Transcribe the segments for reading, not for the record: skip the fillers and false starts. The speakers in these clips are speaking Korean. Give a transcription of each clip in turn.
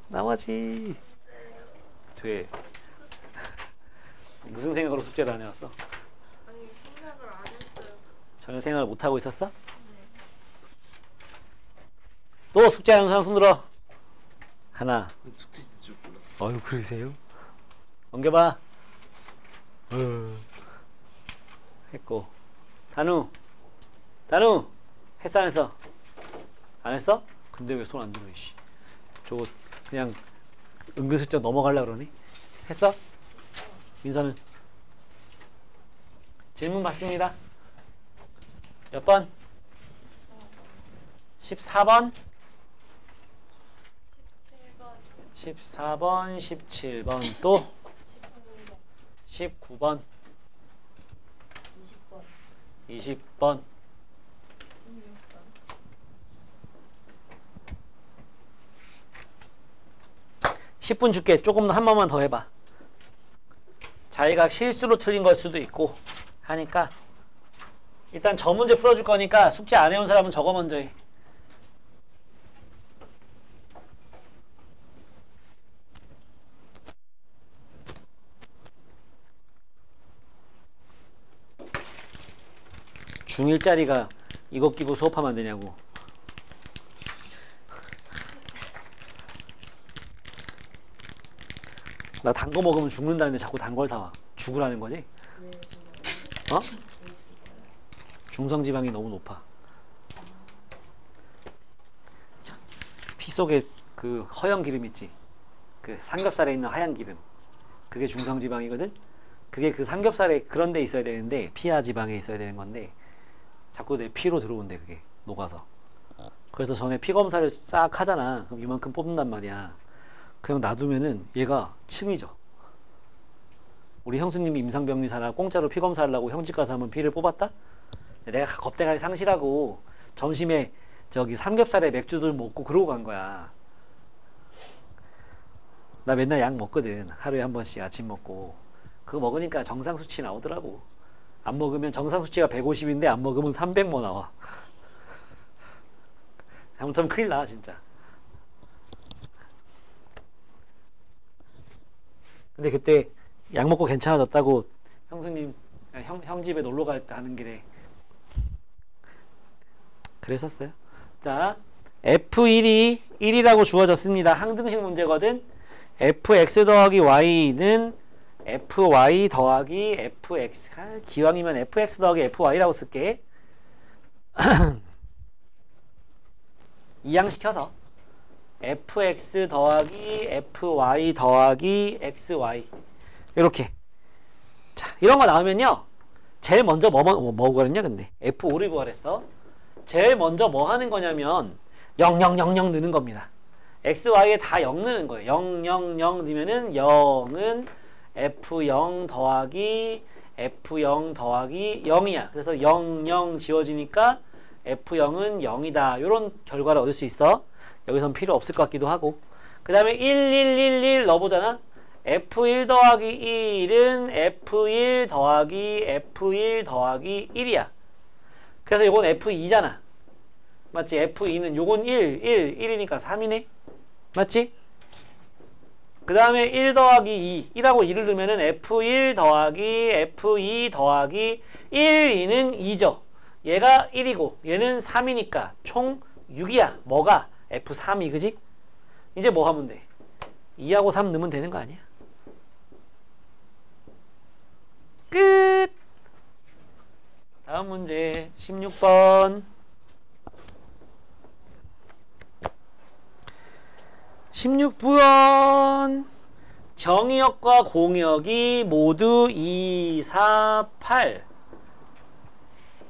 나머지 돼. 무슨 생각으로 숙제를 안 해왔어? 아니 생각을 안 했어요. 전혀 생각을 못 하고 있었어? 네. 또 숙제하는 사람 손 들어. 하나. 숙제 줄 몰랐어. 어휴 그러세요? 넘겨봐. 했고. 단우 했어 안 했어? 안 했어? 근데 왜 손 안 들어 이씨. 저거 그냥 은근슬쩍 넘어가려고 그러니? 했어? 민서는? 질문 받습니다. 몇 번? 14번? 14번, 17번 또? 19번 20번 10분 줄게. 조금 더 한 번만 더 해봐. 자기가 실수로 틀린 걸 수도 있고 하니까 일단 저 문제 풀어줄 거니까 숙제 안 해온 사람은 저거 먼저 해. 중1짜리가 이거 끼고 수업하면 안 되냐고. 나 단 거 먹으면 죽는다는데 자꾸 단 걸 사와. 죽으라는 거지? 어? 중성지방이 너무 높아. 피 속에 그 허연 기름 있지? 그 삼겹살에 있는 하얀 기름. 그게 중성지방이거든? 그게 그 삼겹살에 그런 데 있어야 되는데 피하 지방에 있어야 되는 건데 자꾸 내 피로 들어온대 그게 녹아서. 그래서 전에 피 검사를 싹 하잖아. 그럼 이만큼 뽑는단 말이야. 그냥 놔두면은 얘가 층이져. 우리 형수님이 임상병리사나 공짜로 피 검사하려고 형집 가서 한번 피를 뽑았다? 내가 겁대가리 상실하고 점심에 저기 삼겹살에 맥주들 먹고 그러고 간 거야. 나 맨날 약 먹거든. 하루에 한 번씩 아침 먹고. 그거 먹으니까 정상 수치 나오더라고. 안 먹으면 정상 수치가 150인데 안 먹으면 300뭐 나와. 잘못하면 큰일 나 진짜. 근데 그때 약 먹고 괜찮아졌다고 형수님 형 집에 놀러 갈 때 하는 길에 그랬었어요. 자, F1이 1이라고 주어졌습니다. 항등식 문제거든. fx 더하기 y는 fy 더하기 fx. 기왕이면 fx 더하기 fy라고 쓸게. 이항시켜서 fx 더하기 fy 더하기 xy 이렇게. 자, 이런 거 나오면요 제일 먼저 뭐 구하랬냐 근데 f5를 구하랬어. 제일 먼저 뭐 하는 거냐면 0, 0, 0, 0 넣는 겁니다. x, y에 다 0 넣는 거예요. 0, 0, 0 넣으면은 0은 f0 더하기 f0 더하기 0이야. 그래서 0, 0 지워지니까 f0은 0이다. 이런 결과를 얻을 수 있어. 여기선 필요 없을 것 같기도 하고. 그 다음에 1, 1, 1, 1 넣어보잖아. f1 더하기 1은 f1 더하기 f1 더하기 1이야. 그래서 요건 f2잖아. 맞지? f2는 요건 1, 1, 1이니까 3이네. 맞지? 그 다음에 1 더하기 2, 1하고 2를 넣으면은 f1 더하기 f2 더하기 1, 2는 2죠. 얘가 1이고 얘는 3이니까 총 6이야. 뭐가? f3이 그지? 이제 뭐 하면 돼? 2하고 3 넣으면 되는 거 아니야? 끝! 다음 문제 16번 16번 정의역과 공역이 모두 2, 4, 8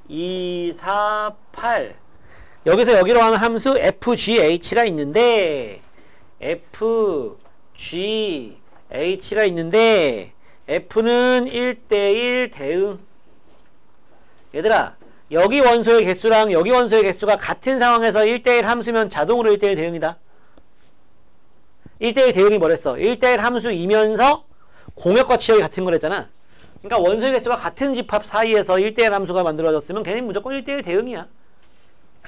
2, 4, 8 여기서 여기로 가는 함수 FGH가 있는데 FGH가 있는데 F는 1대1 대응. 얘들아 여기 원소의 개수랑 여기 원소의 개수가 같은 상황에서 1대1 함수면 자동으로 1대1 대응이다. 1대1 대응이 뭐랬어? 1대1 함수이면서 공역과 치역이 같은 거랬잖아. 그러니까 원소의 개수가 같은 집합 사이에서 1대1 함수가 만들어졌으면 걔는 무조건 1대1 대응이야.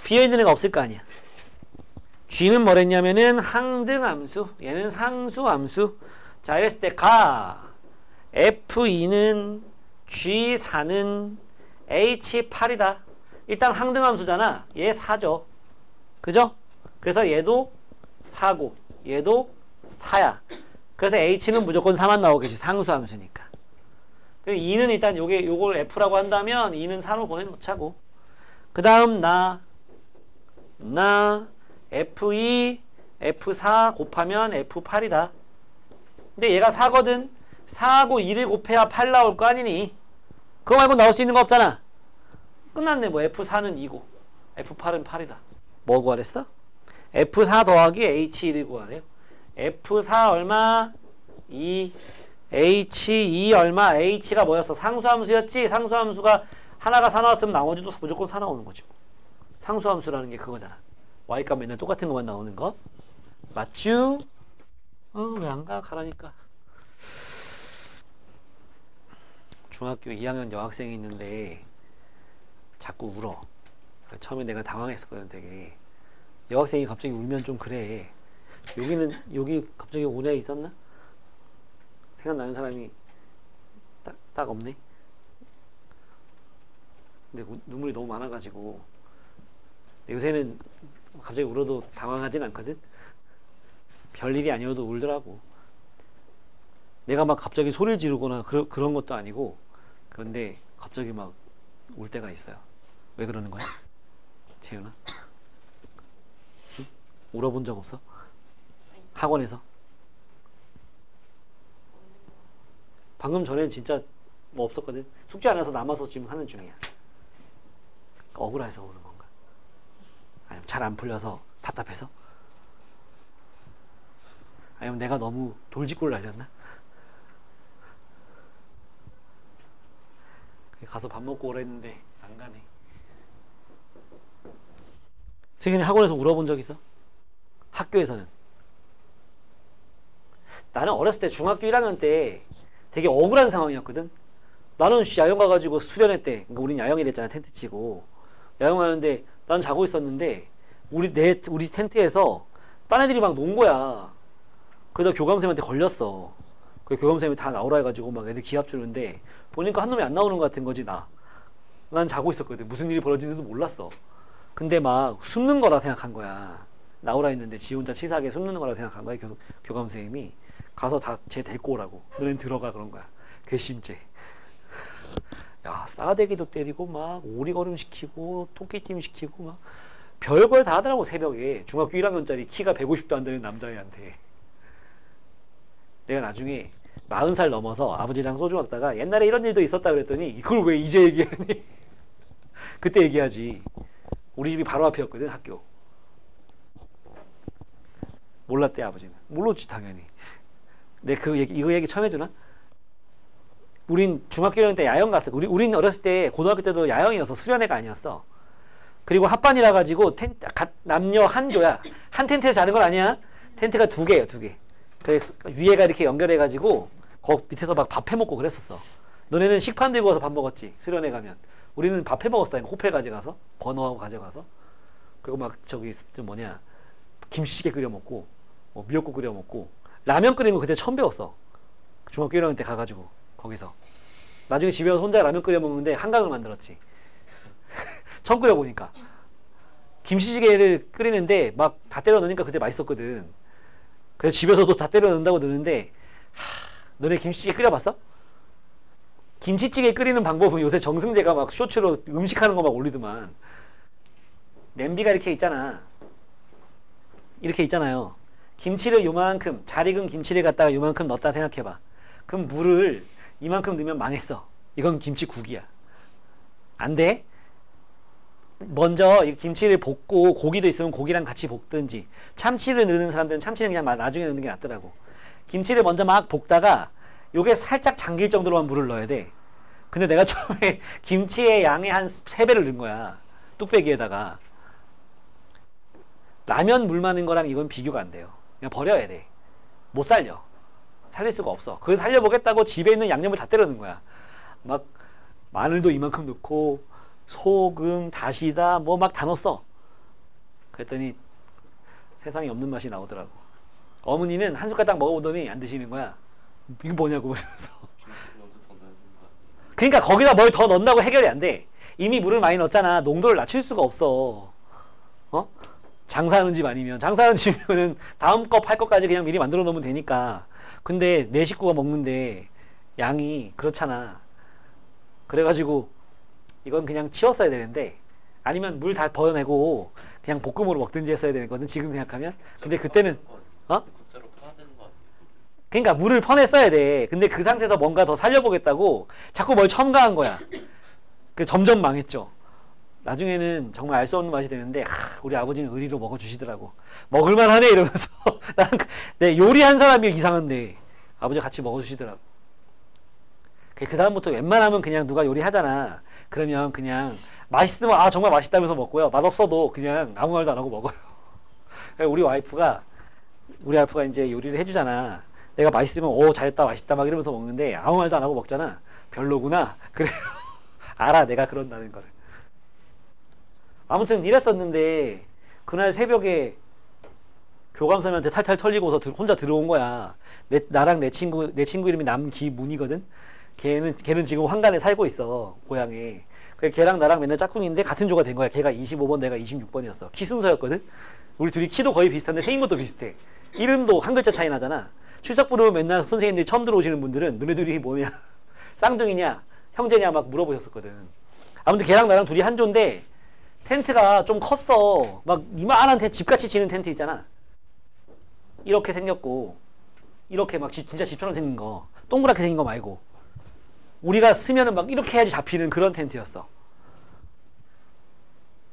비어있는 애가 없을 거 아니야. G는 뭐랬냐면은 항등함수, 얘는 상수함수. 자, 이랬을 때 가 F2는 G4는 H8이다. 일단 항등함수잖아. 얘 4죠. 그죠? 그래서 얘도 4고 얘도 4야. 그래서 H는 무조건 4만 나오겠지. 상수함수니까. 그리고 2는 일단 요걸 F라고 한다면 2는 4로 보내놓자고. 그 다음 나 F2 F4 곱하면 F8이다. 근데 얘가 4거든. 4하고 2를 곱해야 8 나올 거 아니니? 그거 말고 나올 수 있는 거 없잖아. 끝났네. 뭐 F4는 2고 F8은 8이다. 뭐 구하랬어? F4 더하기 H1을 구하래요. F4 얼마? 2. H2 얼마? H가 뭐였어? 상수함수였지? 상수함수가 하나가 4 나왔으면 나머지도 무조건 4 나오는 거지. 상수함수라는 게 그거잖아. Y값 맨날 똑같은 것만 나오는 거. 맞쥬? 왜 안 가? 가라니까. 중학교 2학년 여학생이 있는데 자꾸 울어. 처음에 내가 당황했었거든. 되게 여학생이 갑자기 울면 좀 그래. 여기 갑자기 온 애 있었나? 생각나는 사람이 딱 없네. 근데 눈물이 너무 많아가지고 요새는 갑자기 울어도 당황하진 않거든. 별일이 아니어도 울더라고. 내가 막 갑자기 소리를 지르거나 그런 것도 아니고, 그런데 갑자기 막 울 때가 있어요. 왜 그러는 거야? 재윤아? 응? 울어본 적 없어? 학원에서? 방금 전엔 진짜 뭐 없었거든. 숙제 안 해서 남아서 지금 하는 중이야. 억울해서 우는 건가? 아니면 잘 안 풀려서 답답해서? 아니면 내가 너무 돌직구를 날렸나? 가서 밥 먹고 오라 했는데 안 가네. 세균이 학원에서 울어본 적 있어? 학교에서는? 나는 어렸을 때 중학교 1학년 때 되게 억울한 상황이었거든. 나는 야영 가가지고 수련회 때, 그러니까 우린 야영이랬잖아. 텐트 치고 야영하는데 난 자고 있었는데 우리 텐트에서 딴 애들이 막 논 거야. 그러다 교감선생님한테 걸렸어. 그 교감선생님이 다 나오라 해가지고 막 애들 기합 주는데 보니까 한 놈이 안 나오는 것 같은 거지. 난 자고 있었거든. 무슨 일이 벌어지는지도 몰랐어. 근데 막 숨는 거라 생각한 거야. 나오라 했는데 지 혼자 치사하게 숨는 거라 생각한 거야. 교감선생님이 가서 다 쟤 데리고 오라고. 너넨 들어가 그런 거야. 괘씸죄. 야, 싸대기도 때리고 막 오리걸음 시키고 토끼팀 시키고 막 별걸 다 하더라고. 새벽에 중학교 1학년짜리 키가 150도 안 되는 남자애한테. 내가 나중에 40살 넘어서 아버지랑 소주 먹다가 옛날에 이런 일도 있었다 그랬더니 이걸 왜 이제 얘기하니? 그때 얘기하지. 우리 집이 바로 앞이었거든. 학교. 몰랐대 아버지는. 몰랐지 당연히. 이거 얘기 처음 해주나? 우린 중학교 1학년 때 야영 갔어. 우린 어렸을 때 고등학교 때도 야영이어서 수련회가 아니었어. 그리고 합반이라 가지고 남녀 한 조야. 한 텐트에서 자는 건 아니야. 텐트가 2개예요. 2개. 그래서 위에가 이렇게 연결해 가지고 거 밑에서 막 밥 해 먹고 그랬었어. 너네는 식판 들고 와서 밥 먹었지. 수련회 가면. 우리는 밥 해 먹었어. 호텔 가져가서 버너하고 가져가서. 그리고 막 저기 김치찌개 끓여 먹고 미역국 끓여 먹고 라면 끓이는 거 그때 처음 배웠어. 중학교 1학년 때 가가지고 거기서. 나중에 집에 와서 혼자 라면 끓여 먹는데 한강을 만들었지. 처음 끓여보니까. 김치찌개를 끓이는데 막 다 때려 넣으니까 그때 맛있었거든. 그래서 집에서도 다 때려 넣는다고 넣는데 너네 김치찌개 끓여봤어? 김치찌개 끓이는 방법은 요새 정승재가 막 쇼츠로 음식하는 거 막 올리더만. 냄비가 이렇게 있잖아. 이렇게 있잖아요. 김치를 요만큼, 잘 익은 김치를 갖다가 요만큼 넣었다 생각해봐. 그럼 물을 이만큼 넣으면 망했어. 이건 김치국이야. 안 돼? 먼저 이 김치를 볶고 고기도 있으면 고기랑 같이 볶든지, 참치를 넣는 사람들은 참치는 그냥 나중에 넣는 게 낫더라고. 김치를 먼저 막 볶다가 요게 살짝 잠길 정도로만 물을 넣어야 돼. 근데 내가 처음에 김치의 양의 한 3배를 넣은 거야. 뚝배기에다가. 라면 물 많은 거랑 이건 비교가 안 돼요. 그냥 버려야 돼. 못 살려. 살릴 수가 없어. 그걸 살려보겠다고 집에 있는 양념을 다 때려 넣은 거야. 막 마늘도 이만큼 넣고 소금, 다시다 뭐 막 다 넣었어. 그랬더니 세상에 없는 맛이 나오더라고. 어머니는 한 숟갈 딱 먹어보더니 안 드시는 거야. 이거 뭐냐고 그러면서. 그러니까 거기다 뭘 더 넣는다고 해결이 안 돼. 이미 물을 많이 넣었잖아. 농도를 낮출 수가 없어. 어? 장사하는 집 아니면. 장사하는 집이면은 다음 거 팔 것까지 그냥 미리 만들어 놓으면 되니까. 근데 내 식구가 먹는데 양이 그렇잖아. 그래가지고 이건 그냥 치웠어야 되는데, 아니면 물 다 버려내고 그냥 볶음으로 먹든지 했어야 되는 거든 지금 생각하면. 근데 그때는 국자로 퍼야 되는 거 아니에요? 그러니까 물을 퍼냈어야 돼. 근데 그 상태에서 뭔가 더 살려보겠다고 자꾸 뭘 첨가한 거야. 그 점점 망했죠. 나중에는 정말 알 수 없는 맛이 되는데, 우리 아버지는 의리로 먹어주시더라고. 먹을만하네 이러면서. 내 요리한 사람이 이상한데 아버지가 같이 먹어주시더라고. 그 다음부터 웬만하면 그냥 누가 요리하잖아. 그러면 그냥 맛있으면 정말 맛있다면서 먹고요. 맛없어도 그냥 아무 말도 안 하고 먹어요. 우리 와이프가 이제 요리를 해주잖아. 내가 맛있으면 잘했다 맛있다 막 이러면서 먹는데 아무 말도 안 하고 먹잖아. 별로구나. 그래요. 알아 내가 그런다는 거를. 아무튼 이랬었는데 그날 새벽에 교감선생님한테 탈탈 털리고서 혼자 들어온 거야. 나랑 내 친구 이름이 남기문이거든. 걔는 지금 황간에 살고 있어, 고향에. 걔랑 나랑 맨날 짝꿍인데 같은 조가 된 거야. 걔가 25번, 내가 26번이었어. 키 순서였거든. 우리 둘이 키도 거의 비슷한데 생긴 것도 비슷해. 이름도 한 글자 차이 나잖아. 출석 부르면 맨날 선생님들이 처음 들어오시는 분들은 너네들이 뭐냐, 쌍둥이냐, 형제냐 막 물어보셨었거든. 아무튼 걔랑 나랑 둘이 한 조인데 텐트가 좀 컸어. 막 이만한 집같이 지는 텐트 있잖아. 이렇게 생겼고, 이렇게 막 진짜 집처럼 생긴 거, 동그랗게 생긴 거 말고 우리가 쓰면은 막 이렇게 해야지 잡히는 그런 텐트였어.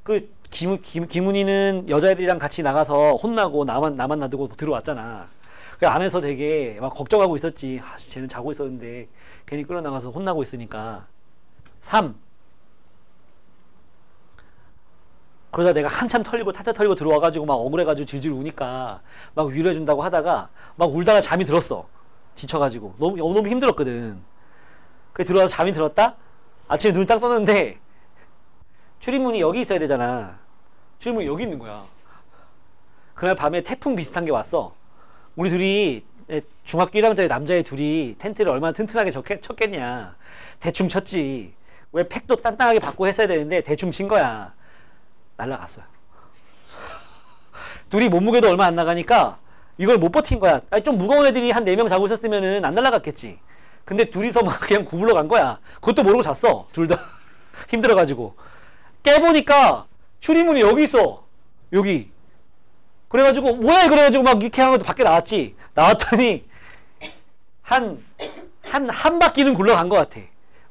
그 김훈이는 여자애들이랑 같이 나가서 혼나고 나만 놔두고 들어왔잖아. 그 안에서 되게 막 걱정하고 있었지. 쟤는 자고 있었는데 괜히 끌어나가서 혼나고 있으니까. 3. 그러다 내가 한참 탈탈 털리고 들어와가지고 막 억울해가지고 질질 우니까 막 위로해준다고 하다가 막 울다가 잠이 들었어. 지쳐가지고 너무 힘들었거든. 그래 들어와서 잠이 들었다? 아침에 눈을 딱 떴는데 출입문이 여기 있어야 되잖아. 출입문이 여기 있는 거야. 그날 밤에 태풍 비슷한 게 왔어. 우리 둘이, 중학교 1학년짜리 남자애 둘이 텐트를 얼마나 튼튼하게 쳤겠냐. 대충 쳤지. 왜 팩도 단단하게 받고 했어야 되는데 대충 친 거야. 날라갔어요. 둘이 몸무게도 얼마 안 나가니까 이걸 못 버틴 거야. 좀 무거운 애들이 한 4명 자고 있었으면은 안 날라갔겠지. 근데 둘이서 막 그냥 구불러 간 거야. 그것도 모르고 잤어. 둘 다. 힘들어가지고. 깨보니까 출입문이 여기 있어. 여기. 그래가지고 뭐야 그래가지고 막 이렇게 하고 밖에 나왔지. 나왔더니 한 바퀴는 굴러간 것 같아.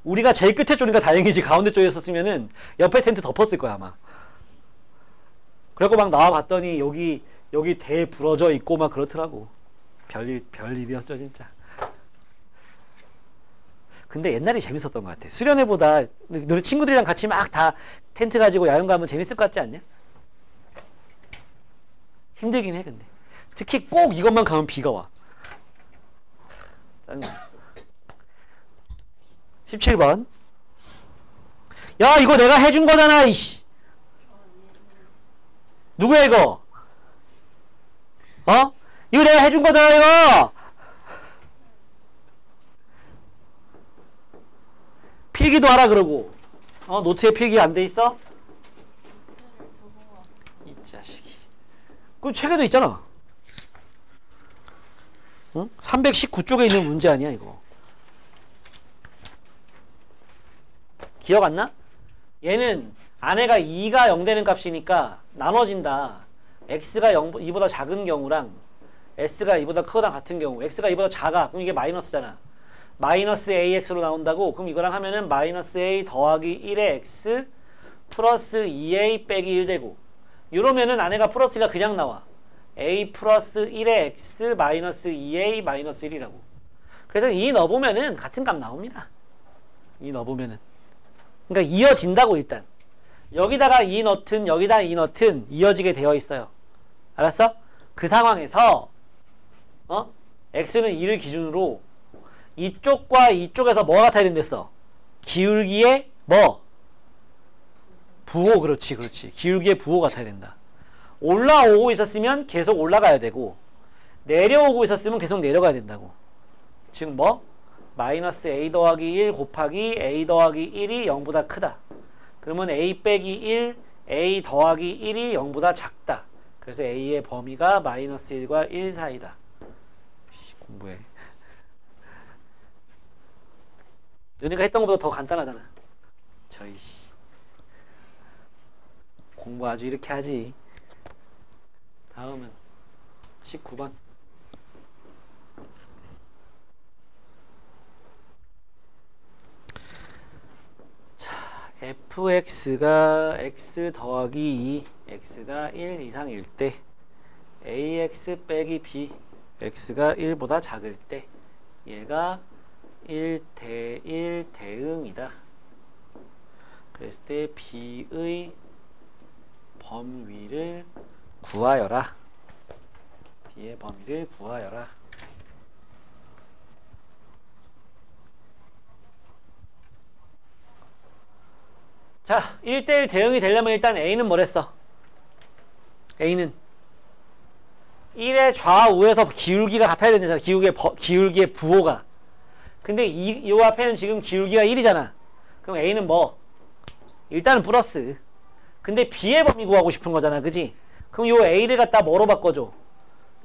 우리가 제일 끝에 쪽이니까 다행이지. 가운데 쪽에 있었으면은 옆에 텐트 덮었을 거야 아마. 그래고 막 나와봤더니 여기 대 부러져 있고 막 그렇더라고. 별일이었죠 진짜. 근데 옛날이 재밌었던 것 같아. 수련회보다 너네 친구들이랑 같이 막 다 텐트 가지고 야영 가면 재밌을 것 같지 않냐? 힘들긴 해 근데. 특히 꼭 이것만 가면 비가 와. 짜증나. 17번. 야 이거 내가 해준 거잖아 이씨. 누구야 이거? 이거 내가 해준 거잖아 이거. 필기도 하라 그러고. 노트에 필기 안 돼 있어? 이 자식이. 그 책에도 있잖아. 응? 319쪽에 있는 문제 아니야 이거. 기억 안 나? 얘는 안에가 2가 0 되는 값이니까 나눠진다. x가 2보다 작은 경우랑 s가 2보다 크거나 같은 경우. x가 2보다 작아. 그럼 이게 마이너스잖아. 마이너스 ax로 나온다고. 그럼 이거랑 하면은 마이너스 a 더하기 1의 x 플러스 2a 빼기 1 되고, 이러면은 안에가 플러스 1가 그냥 나와. a 플러스 1의 x 마이너스 2a 마이너스 1이라고. 그래서 이 넣어보면은 같은 값 나옵니다. 이 넣어보면은. 그러니까 이어진다고 일단. 여기다가 이 넣든 여기다 이 넣든 이어지게 되어 있어요. 알았어? 그 상황에서 x는 2를 기준으로 이쪽과 이쪽에서 뭐가 같아야 된댔어? 기울기의 뭐? 부호. 그렇지. 기울기의 부호 같아야 된다. 올라오고 있었으면 계속 올라가야 되고 내려오고 있었으면 계속 내려가야 된다고. 즉 뭐? 마이너스 a 더하기 1 곱하기 a 더하기 1이 0보다 크다. 그러면 a 빼기 1, a 더하기 1이 0보다 작다. 그래서 a의 범위가 마이너스 1과 1 사이다. 공부해. 너네가 했던 것보다 더 간단하잖아. 저이씨. 공부 아주 이렇게 하지. 다음은 19번. 자, fx가 x 더하기 2, x가 1 이상일 때 ax 빼기 b, x가 1보다 작을 때 얘가 1대1 대응이다. 그랬을 때 b의 범위를 구하여라. b의 범위를 구하여라. 자, 1대1 대응이 되려면 일단 a는 뭐랬어? a는 1의 좌우에서 기울기가 같아야 된다잖아. 기울기의 부호가. 근데 이 앞에는 지금 기울기가 1이잖아. 그럼 a는 뭐? 일단은 플러스. 근데 b의 범위 구하고 싶은 거잖아. 그지? 그럼 요 a를 갖다 뭐로 바꿔줘?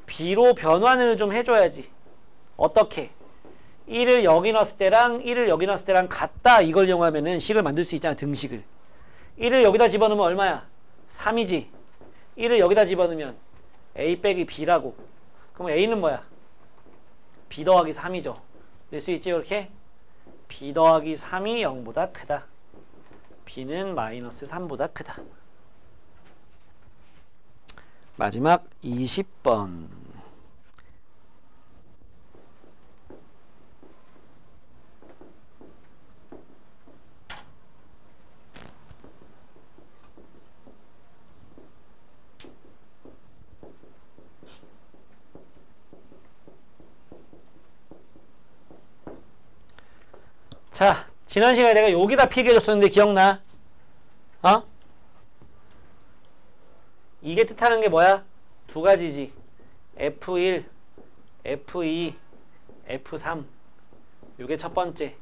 b로 변환을 좀 해줘야지. 어떻게? 1을 여기 넣었을 때랑 1을 여기 넣었을 때랑 같다. 이걸 이용하면은 식을 만들 수 있잖아. 등식을. 1을 여기다 집어넣으면 얼마야? 3이지. 1을 여기다 집어넣으면 a 빼기 b라고. 그럼 a는 뭐야? b 더하기 3이죠. 낼 수 있지 이렇게? b 더하기 3이 0보다 크다. b는 마이너스 3보다 크다. 마지막 20번. 자, 지난 시간에 내가 여기다 피해줬었는데 기억나? 어? 이게 뜻하는 게 뭐야? 두 가지지. F1, F2, F3. 요게 첫 번째.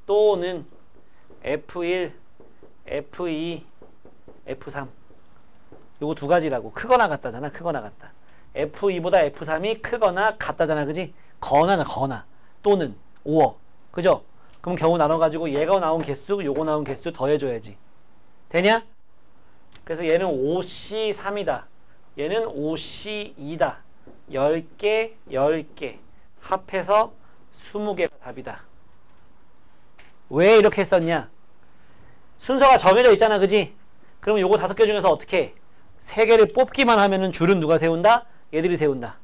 또는 F1, F2, F3. 요거 두 가지라고. 크거나 같다잖아. 크거나 같다. F2보다 F3이 크거나 같다잖아. 그지? 거나 또는 5어. 그죠? 그럼 경우 나눠가지고 얘가 나온 개수, 요거 나온 개수 더해줘야지. 되냐? 그래서 얘는 5C3이다. 얘는 5C2다. 10개, 10개. 합해서 20개가 답이다. 왜 이렇게 했었냐? 순서가 정해져 있잖아. 그지? 그럼 요거 5개 중에서 어떻게 해? 3개를 뽑기만 하면은 줄은 누가 세운다? 얘들이 세운다.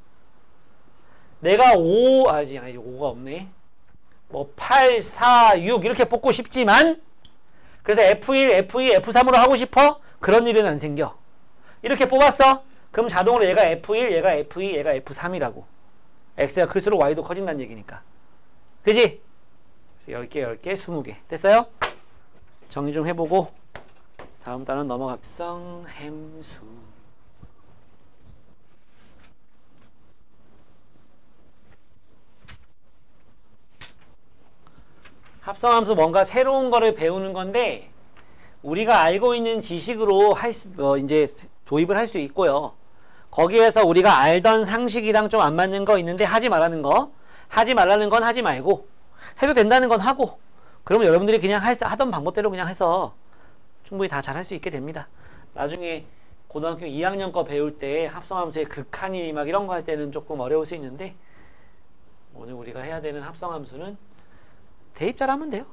내가 5가 없네. 뭐 8, 4, 6 이렇게 뽑고 싶지만 그래서 F1, F2, F3으로 하고 싶어? 그런 일은 안 생겨. 이렇게 뽑았어? 그럼 자동으로 얘가 F1, 얘가 F2, 얘가 F3이라고. X가 클수록 Y도 커진다는 얘기니까. 그지? 그래서 10개, 10개, 20개. 됐어요? 정리 좀 해보고 다음 단원 넘어갑시다. 합성함수. 합성함수 뭔가 새로운 거를 배우는 건데 우리가 알고 있는 지식으로 이제 도입을 할 수 있고요. 거기에서 우리가 알던 상식이랑 좀 안 맞는 거 있는데 하지 말라는 거, 하지 말라는 건 하지 말고 해도 된다는 건 하고 그러면 여러분들이 그냥 하던 방법대로 그냥 해서 충분히 다 잘 할 수 있게 됩니다. 나중에 고등학교 2학년 거 배울 때 합성함수의 극한이 막 이런 거 할 때는 조금 어려울 수 있는데 오늘 우리가 해야 되는 합성함수는 대입 잘하면 돼요.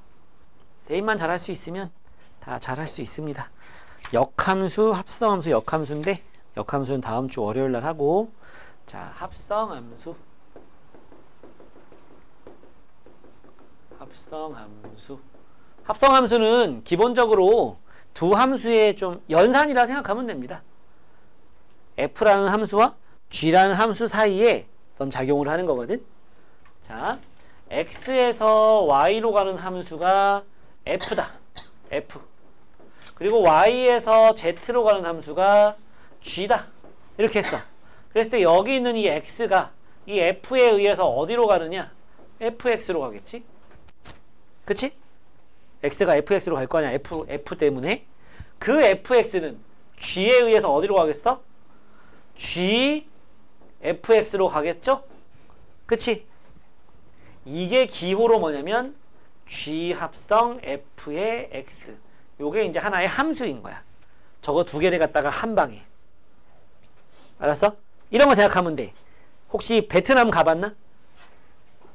대입만 잘할 수 있으면 다 잘할 수 있습니다. 역함수, 합성함수, 역함수인데 역함수는 다음 주 월요일 날 하고 자, 합성함수. 합성함수는 기본적으로 두 함수의 좀 연산이라 생각하면 됩니다. f라는 함수와 g라는 함수 사이에 어떤 작용을 하는 거거든. 자, x에서 y로 가는 함수가 f다. f. 그리고 y에서 z로 가는 함수가 g다. 이렇게 했어. 그랬을 때 여기 있는 이 x가 이 f에 의해서 어디로 가느냐? fx로 가겠지? 그치? x가 fx로 갈 거 아니야. f 때문에. 그 fx는 g에 의해서 어디로 가겠어? g fx로 가겠죠? 그치? 이게 기호로 뭐냐면 g 합성 f의 x. 요게 이제 하나의 함수인 거야. 저거 두 개를 갖다가 한 방에. 알았어? 이런 거 생각하면 돼. 혹시 베트남 가봤나?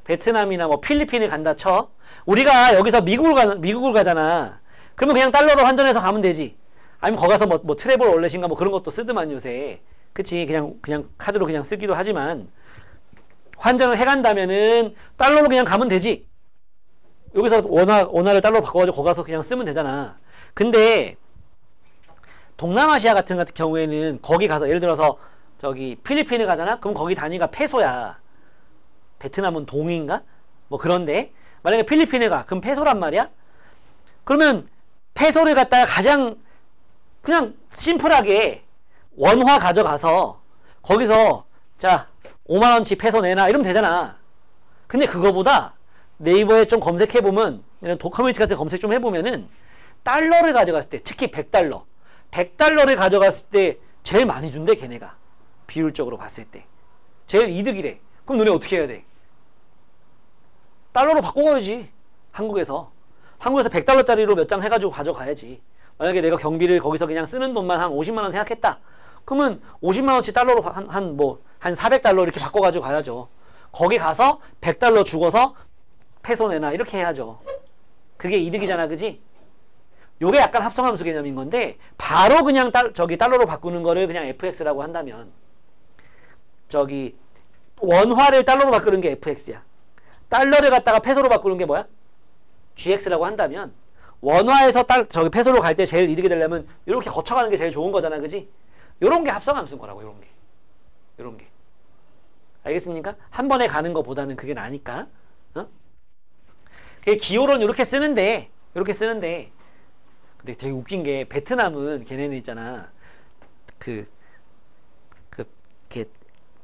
베트남이나 뭐 필리핀을 간다 쳐. 우리가 여기서 미국을 가잖아. 그러면 그냥 달러로 환전해서 가면 되지. 아니면 거기 가서 뭐 트래블 월렛인가 뭐 그런 것도 쓰더만 요새. 그치? 그냥 카드로 그냥 쓰기도 하지만 환전을 해간다면은 달러로 그냥 가면 되지. 여기서 원화를 달러로 바꿔가지고 거기 가서 그냥 쓰면 되잖아. 근데 동남아시아 같은 경우에는 거기 가서 예를 들어서 저기 필리핀을 가잖아? 그럼 거기 단위가 페소야. 베트남은 동인가? 뭐 그런데 만약에 필리핀에 가. 그럼 페소란 말이야? 그러면 페소를 갖다가 가장 그냥 심플하게 원화 가져가서 거기서 자 5만원치 페소 내놔 이러면 되잖아. 근데 그거보다 네이버에 좀 검색해보면 커뮤니티 같은 데 검색 좀 해보면은 달러를 가져갔을 때 특히 100달러 100달러를 가져갔을 때 제일 많이 준대 걔네가. 비율적으로 봤을 때 제일 이득이래. 그럼 너네 어떻게 해야 돼? 달러로 바꿔가야지. 한국에서 100달러짜리로 몇 장 해가지고 가져가야지. 만약에 내가 경비를 거기서 그냥 쓰는 돈만 한 50만원 생각했다. 그러면 50만원치 달러로 한 400달러 이렇게 바꿔가지고 가야죠. 거기 가서 100달러 주고서 페소 내놔 이렇게 해야죠. 그게 이득이잖아. 그지? 요게 약간 합성함수 개념인 건데 바로 그냥 달러로 바꾸는 거를 그냥 fx라고 한다면 저기 원화를 달러로 바꾸는 게 fx야. 달러를 갖다가 페소로 바꾸는 게 뭐야? gx라고 한다면 원화에서 저기 페소로 갈 때 제일 이득이 되려면 이렇게 거쳐가는 게 제일 좋은 거잖아. 그지? 요런 게 합성함수인 거라고. 요런 게. 알겠습니까? 한 번에 가는 거보다는 그게 나니까. 어? 기호론 이렇게 쓰는데 근데 되게 웃긴 게 베트남은 걔네는 있잖아. 이렇게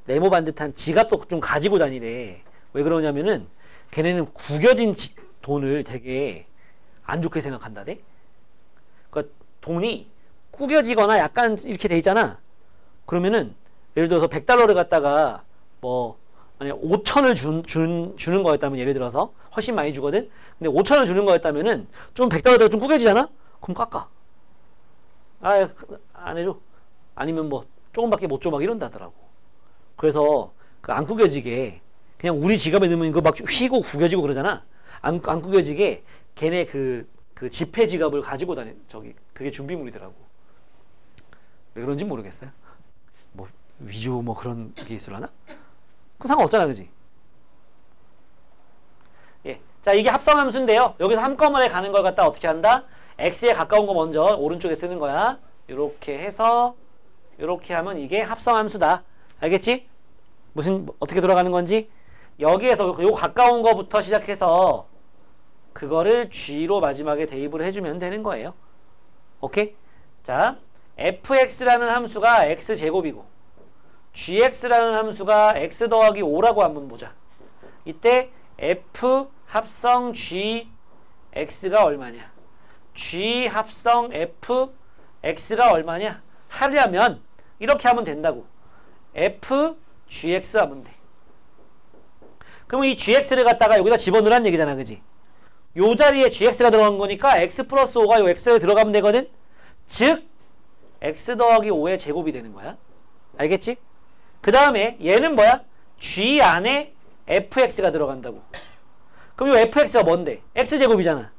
네모반 듯한 지갑도 좀 가지고 다니래. 왜 그러냐면은 걔네는 구겨진 돈을 되게 안 좋게 생각한다대. 그러니까 돈이 구겨지거나 약간 이렇게 돼 있잖아. 그러면은 예를 들어서 100달러를 갖다가 뭐 만약 5천을 주는 거였다면 예를 들어서 훨씬 많이 주거든. 근데 5천을 주는 거였다면은 좀 100달러짜리 좀 구겨지잖아. 그럼 깎아. 안 해줘. 아니면 뭐 조금밖에 못 줘 막 이런다더라고. 그래서 그 안 구겨지게 그냥 우리 지갑에 넣으면 이거 막 휘고 구겨지고 그러잖아. 안 구겨지게 걔네 그 지폐 지갑을 가지고 다니. 그게 준비물이더라고. 왜 그런지 모르겠어요. 뭐 위조 뭐 그런 게 있으려나? 그 상관없잖아. 그지? 예. 자, 이게 합성함수인데요. 여기서 한꺼번에 가는 걸 갖다 어떻게 한다? x에 가까운 거 먼저 오른쪽에 쓰는 거야. 요렇게 해서 요렇게 하면 이게 합성함수다. 알겠지? 어떻게 돌아가는 건지? 여기에서 요 가까운 거부터 시작해서 그거를 g로 마지막에 대입을 해주면 되는 거예요. 오케이? 자, fx라는 함수가 x제곱이고 gx라는 함수가 x 더하기 5라고 한번 보자. 이때 f 합성 g x가 얼마냐? g 합성 f x가 얼마냐? 하려면 이렇게 하면 된다고. f gx 하면 돼. 그러면 이 gx를 갖다가 여기다 집어넣으란 얘기잖아. 그지? 요 자리에 gx가 들어간 거니까 x 플러스 5가 요 x에 들어가면 되거든. 즉 x 더하기 5의 제곱이 되는 거야. 알겠지? 그 다음에 얘는 뭐야? g 안에 fx가 들어간다고. 그럼 요 fx가 뭔데? x제곱이잖아.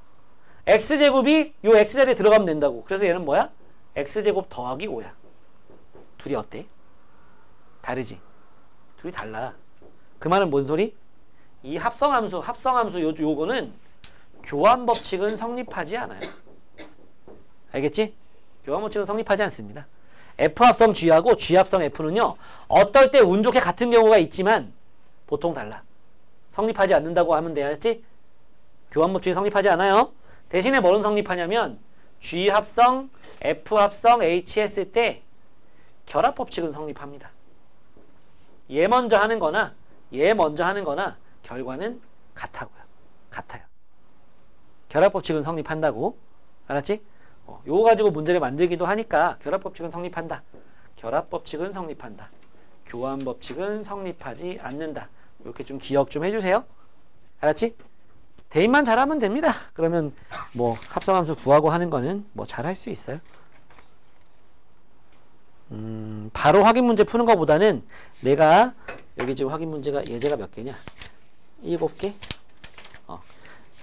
x제곱이 요 x자리에 들어가면 된다고. 그래서 얘는 뭐야? x제곱 더하기 5야. 둘이 어때? 다르지? 둘이 달라. 그 말은 뭔 소리? 이 합성함수 요거는 교환법칙은 성립하지 않아요. 알겠지? 교환법칙은 성립하지 않습니다. F 합성 G하고 G 합성 F는요. 어떨 때 운 좋게 같은 경우가 있지만 보통 달라. 성립하지 않는다고 하면 돼. 알았지? 교환법칙이 성립하지 않아요. 대신에 뭐는 성립하냐면 G 합성 F 합성 H 했을 때 결합 법칙은 성립합니다. 얘 먼저 하는 거나 얘 먼저 하는 거나 결과는 같아요. 결합 법칙은 성립한다고. 알았지? 요거 가지고 문제를 만들기도 하니까 결합 법칙은 성립한다. 결합 법칙은 성립한다. 교환 법칙은 성립하지 않는다. 이렇게 좀 기억 좀 해주세요. 알았지? 대입만 잘하면 됩니다. 그러면 뭐 합성함수 구하고 하는 거는 뭐 잘할 수 있어요. 바로 확인 문제 푸는 것보다는 내가 여기 지금 확인 문제가 예제가 몇 개냐? 7개?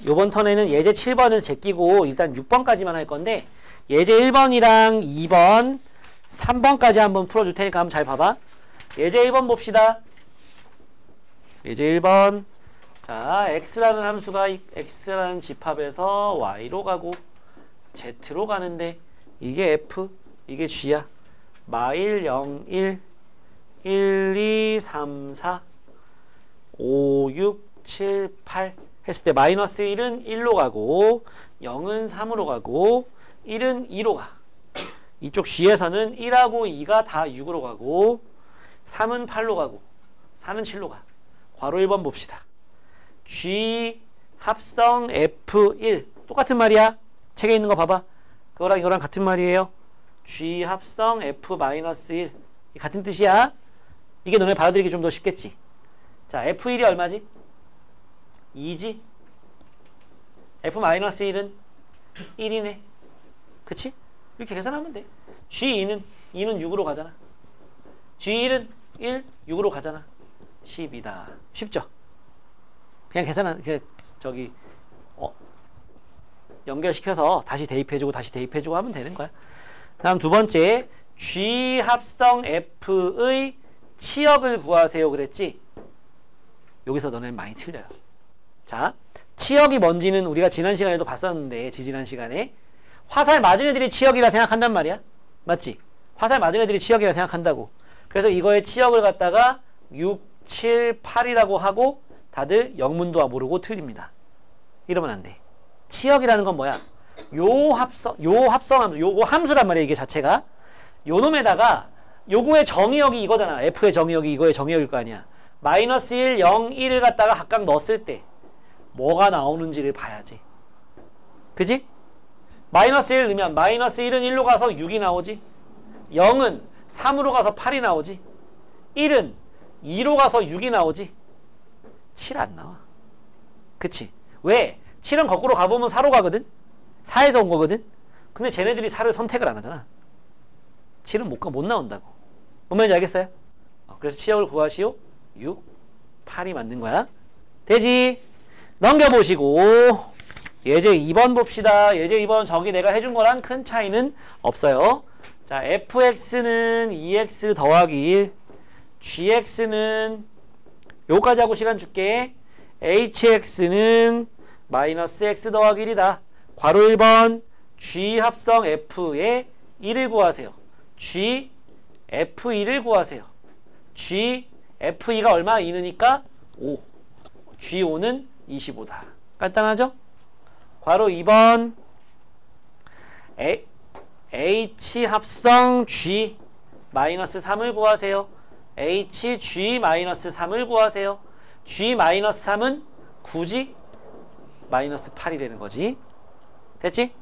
요번 턴에는 예제 7번은 제끼고 일단 6번까지만 할 건데 예제 1번이랑 2번, 3번까지 한번 풀어줄 테니까 한번 잘 봐봐. 예제 1번 봅시다. 예제 1번. 자, x라는 함수가 x라는 집합에서 y로 가고 z로 가는데 이게 f, 이게 g야. 마일 0, 1, 1, 2, 3, 4, 5, 6, 7, 8 했을 때 마이너스 1은 1로 가고 0은 3으로 가고 1은 2로 가. 이쪽 g에서는 1하고 2가 다 6으로 가고 3은 8로 가고 4는 7로 가. 괄호 1번 봅시다. g 합성 f1 똑같은 말이야. 책에 있는 거 봐봐. 그거랑 이거랑 같은 말이에요. g 합성 f-1 같은 뜻이야. 이게 너네 받아들이기 좀 더 쉽겠지. 자, f1이 얼마지? 2지? f-1은 1이네. 그치? 이렇게 계산하면 돼. g2는 6으로 가잖아. g1은 1, 6으로 가잖아. 10이다. 쉽죠? 그냥 연결시켜서 다시 대입해주고 다시 대입해주고 하면 되는 거야. 다음 두 번째, G 합성 F의 치역을 구하세요 그랬지? 여기서 너네는 많이 틀려요. 자, 치역이 뭔지는 우리가 지난 시간에도 봤었는데, 지지난 시간에 화살 맞은 애들이 치역이라 생각한단 말이야. 맞지? 화살 맞은 애들이 치역이라 생각한다고. 그래서 이거의 치역을 갖다가 6, 7, 8이라고 하고 다들 영문도 모르고 틀립니다. 이러면 안 돼. 치역이라는 건 뭐야? 요 합성함수, 요거 함수란 말이야, 이게 자체가. 요 놈에다가 요거의 정의역이 이거잖아. F의 정의역이 이거의 정의역일 거 아니야. 마이너스 1, 0, 1을 갖다가 각각 넣었을 때 뭐가 나오는지를 봐야지. 그지? 마이너스 1 넣으면 마이너스 1은 1로 가서 6이 나오지. 0은 3으로 가서 8이 나오지. 1은 2로 가서 6이 나오지. 7 안 나와. 그치? 왜? 7은 거꾸로 가보면 4로 가거든? 4에서 온 거거든? 근데 쟤네들이 4를 선택을 안 하잖아. 7은 못 나온다고. 뭔 말인지 알겠어요? 그래서 치역을 구하시오. 6, 8이 맞는 거야. 되지? 넘겨보시고 예제 2번 봅시다. 예제 2번 저기 내가 해준 거랑 큰 차이는 없어요. 자, fx는 2x 더하기 1, gx는 요까지 하고 시간 줄게. hx는 마이너스 x 더하기 1이다. 괄호 1번 g 합성 f의 1을 구하세요. g f2를 구하세요. g f2가 얼마? 2느니까 5. g5는 25다. 간단하죠? 괄호 2번 h 합성 g 마이너스 3을 구하세요. h g 마이너스 3을 구하세요. g 마이너스 3은 굳이 마이너스 8이 되는 거지. 됐지?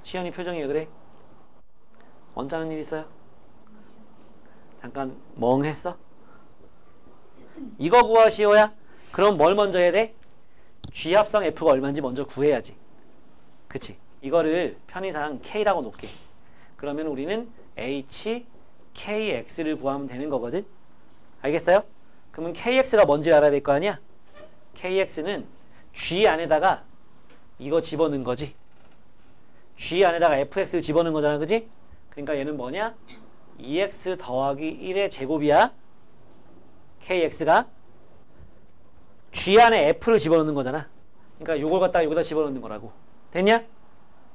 시연이 표정이 왜 그래? 언짢은 일 있어요? 잠깐 멍했어? 이거 구하시오야? 그럼 뭘 먼저 해야 돼? G 합성 F가 얼마인지 먼저 구해야지. 그치? 이거를 편의상 K라고 놓게. 그러면 우리는 H, KX를 구하면 되는 거거든? 알겠어요? 그러면 KX가 뭔지 알아야 될 거 아니야? KX는 G 안에다가 이거 집어넣은 거지. G 안에다가 FX를 집어넣은 거잖아. 그지? 그러니까 얘는 뭐냐? 2x 더하기 1의 제곱이야. KX가 G 안에 F를 집어넣는 거잖아. 그러니까 요걸 갖다가 여기다 집어넣는 거라고. 됐냐?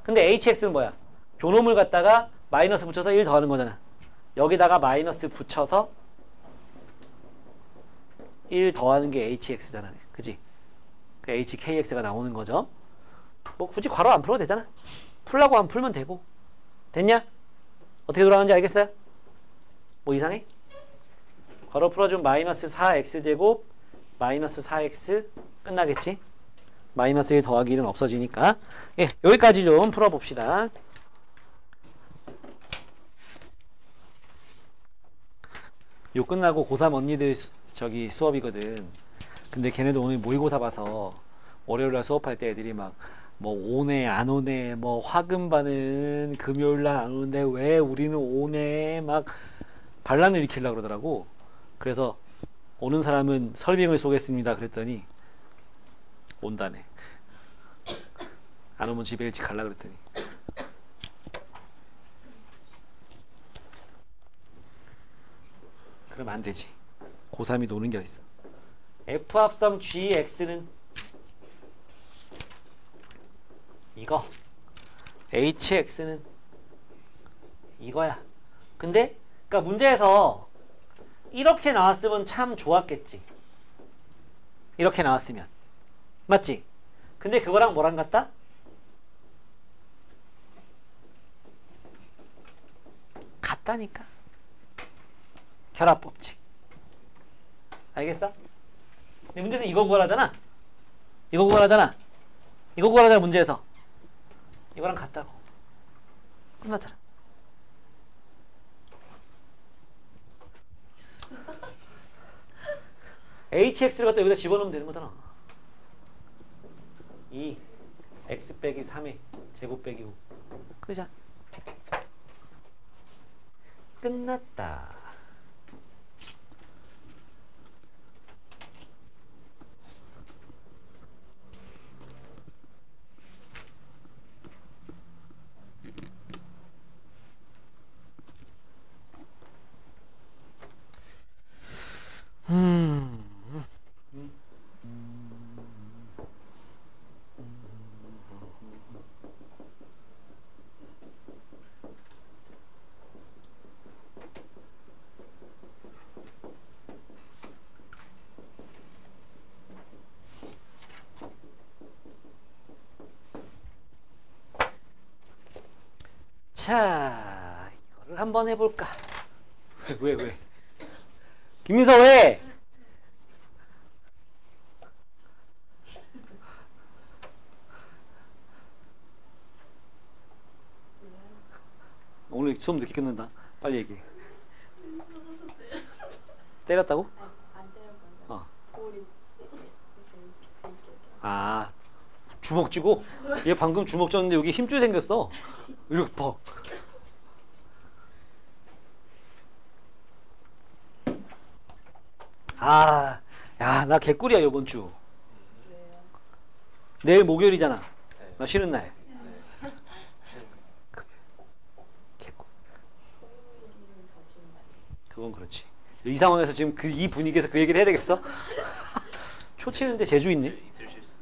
근데 HX는 뭐야? 교놈을 갖다가 마이너스 붙여서 1 더하는 거잖아. 여기다가 마이너스 붙여서 1 더하는 게 HX잖아. 그지? 그 HKX가 나오는 거죠. 뭐 굳이 괄호 안 풀어도 되잖아. 풀라고 안 풀면 되고. 됐냐? 어떻게 돌아가는지 알겠어요? 뭐 이상해? 괄호 풀어주면 마이너스 4x제곱 마이너스 4x 끝나겠지? 마이너스 1 더하기 1은 없어지니까. 예, 여기까지 좀 풀어봅시다. 요 끝나고 고3 언니들 저기 수업이거든. 근데 걔네도 오늘 모의고사 봐서 월요일날 수업할 때 애들이 막 뭐 오네 안 오네 뭐 화금반은 금요일날 안 오는데 왜 우리는 오네 막 반란을 일으키려고 그러더라고. 그래서 오는 사람은 설빙을 쏘겠습니다 그랬더니 온다네. 안 오면 집에 일찍 갈라 그랬더니. 그러면 안 되지. 고3이 노는 게 어딨어. F합성 GX는 이거, HX는 이거야. 근데 그러니까 문제에서 이렇게 나왔으면 참 좋았겠지. 이렇게 나왔으면 맞지? 근데 그거랑 뭐랑 같다? 같다니까. 결합법칙. 알겠어? 근데 문제는 이거 구하라잖아. 이거 구하라잖아. 이거 구하라잖아 문제에서. 이거랑 같다고. 끝났잖아. hx를 갖다 여기다 집어넣으면 되는 거잖아. 2 x 빼기 3의 제곱 빼기 5. 그자. 끝났다. 자, 이거를 한번 해볼까? 왜? 김민서 왜? 오늘 수업 늦게 끝난다. 빨리 얘기해. 때렸다고? 안 때렸거든요. 어. 꼬리. 아, 주먹 쥐고? 얘 방금 주먹 쥐었는데 여기 힘줄 생겼어. 이렇게 퍽. 아, 야, 나 개꿀이야 요번 주. 내일 목요일이잖아. 나 쉬는 날. 개꿀. 그건 그렇지. 이 상황에서 지금 이 분위기에서 그 얘기를 해야 되겠어? 초 치는데 제주 있네. 이틀 쉴 수.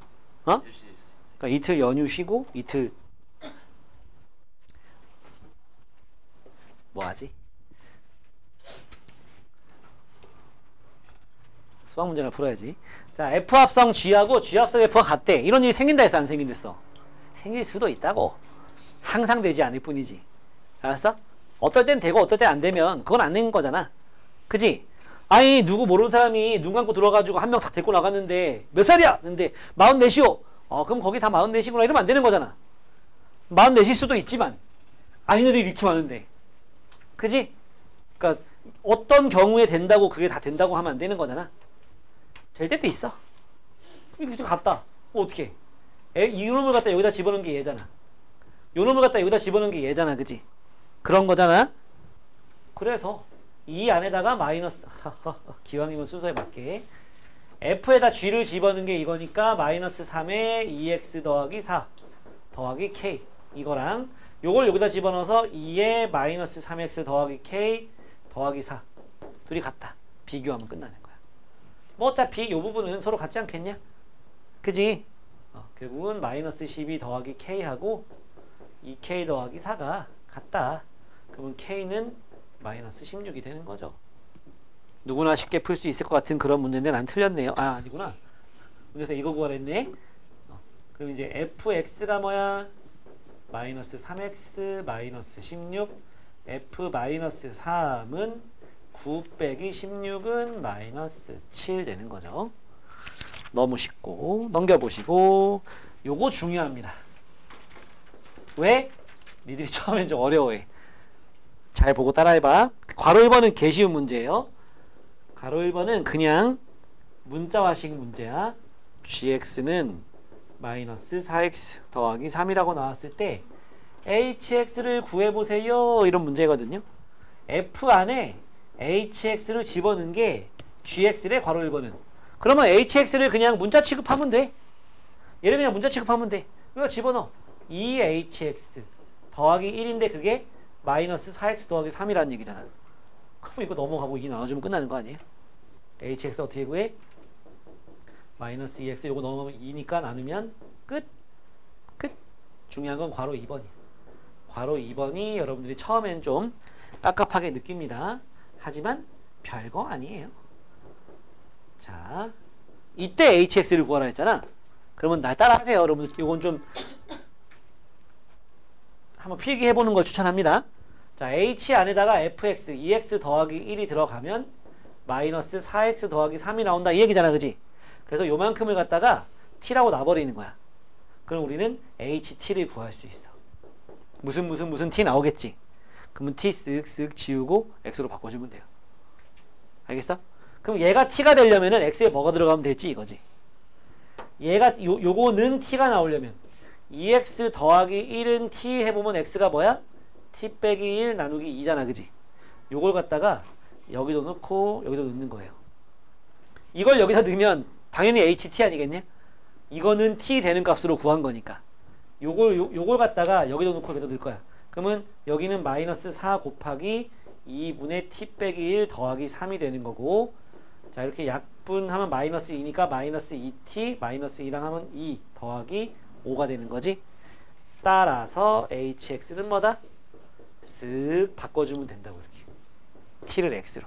어? 이틀 쉴 수. 그러니까 이틀 연휴 쉬고 이틀 뭐 하지? 수학 문제나 풀어야지. 자, F합성 G하고 G합성 F가 같대. 이런 일이 생긴다 했어, 안 생긴댔어? 생길 수도 있다고. 항상 되지 않을 뿐이지. 알았어? 어떨 땐 되고 어떨 땐 안 되면 그건 안 되는 거잖아. 그지? 아니 누구 모르는 사람이 눈 감고 들어가지고 한 명 다 데리고 나갔는데 몇 살이야? 근데 44시오. 그럼 거기 다 44시구나 이러면 안 되는 거잖아. 44실 수도 있지만 아닌 애들이 이렇게 많은데. 그지? 그러니까 어떤 경우에 된다고 그게 다 된다고 하면 안 되는 거잖아. 될 때도 있어. 이렇게 갔다. 어떻게? 이 놈을 갖다 여기다 집어넣은 게 얘잖아. 요 놈을 갖다 여기다 집어넣은 게 얘잖아. 그지? 그런 거잖아. 그래서 이 안에다가 마이너스 기왕이면 순서에 맞게 F에다 G를 집어넣은 게 이거니까 마이너스 3에 2x 더하기 4 더하기 k 이거랑 요걸 여기다 집어넣어서 2에 마이너스 3x 더하기 k 더하기 4 둘이 같다. 비교하면 끝나는 거야. 뭐 어차피 요 부분은 서로 같지 않겠냐? 그지? 결국은 마이너스 12 더하기 k하고 2k 더하기 4가 같다. 그러면 k는 마이너스 16이 되는 거죠. 누구나 쉽게 풀 수 있을 것 같은 그런 문제인데 난 틀렸네요. 아, 아니구나. 문제에서 이거 구하랬네. 그럼 이제 fx가 뭐야? 마이너스 3x 마이너스 16 f 마이너스 3은 9 빼기 16은 마이너스 7 되는 거죠. 너무 쉽고 넘겨보시고 요거 중요합니다. 왜? 니들이 처음엔 좀 어려워해. 잘 보고 따라해봐. 괄호 1번은 개 쉬운 문제예요. 괄호 1번은 그냥 문자화식 문제야. gx는 마이너스 4x 더하기 3이라고 나왔을 때 hx를 구해보세요 이런 문제거든요. f 안에 hx를 집어넣은 게 gx래 괄호 1번은. 그러면 hx를 그냥 문자 취급하면 돼. 얘를 그냥 문자 취급하면 돼. 이거 집어넣어. 2hx 더하기 1인데 그게 마이너스 4x 더하기 3이라는 얘기잖아. 그럼 이거 넘어가고 2 나눠주면 끝나는 거 아니에요? hx 어떻게 구해? 마이너스 2x 요거 넘어가면 2니까 나누면 끝. 중요한 건 괄호 2번이에요. 괄호 2번이 여러분들이 처음엔 좀 깝깝하게 느낍니다. 하지만 별거 아니에요. 자, 이때 hx를 구하라 했잖아. 그러면 날 따라 하세요. 여러분 이건 좀 한번 필기해보는 걸 추천합니다. 자, h 안에다가 fx, 2x 더하기 1이 들어가면 마이너스 4x 더하기 3이 나온다 이 얘기잖아, 그지? 그래서 요만큼을 갖다가 t라고 놔버리는 거야. 그럼 우리는 ht를 구할 수 있어. 무슨 t 나오겠지? 그러면 t 쓱쓱 지우고 x로 바꿔주면 돼요. 알겠어? 그럼 얘가 t가 되려면은 x에 뭐가 들어가면 될지 이거지. 얘가 요거는 t가 나오려면 2x 더하기 1은 t 해보면 x가 뭐야? t 빼기 1 나누기 2잖아, 그지? 요걸 갖다가 여기도 넣고 여기도 넣는 거예요. 이걸 여기다 넣으면 당연히 ht 아니겠냐? 이거는 t 되는 값으로 구한 거니까 요걸 갖다가 여기도 넣고 여기도 넣을 거야. 그러면 여기는 마이너스 4 곱하기 2분의 t 빼기 1 더하기 3이 되는 거고, 자 이렇게 약분하면 마이너스 2니까 마이너스 2t 마이너스 2랑 하면 2 더하기 5가 되는 거지. 따라서 hx는 뭐다? 쓱 바꿔주면 된다고 이렇게. t를 x로.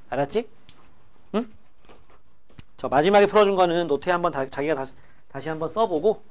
알았지? 응? 저 마지막에 풀어준 거는 노트에 한번 자기가 다시 한번 써보고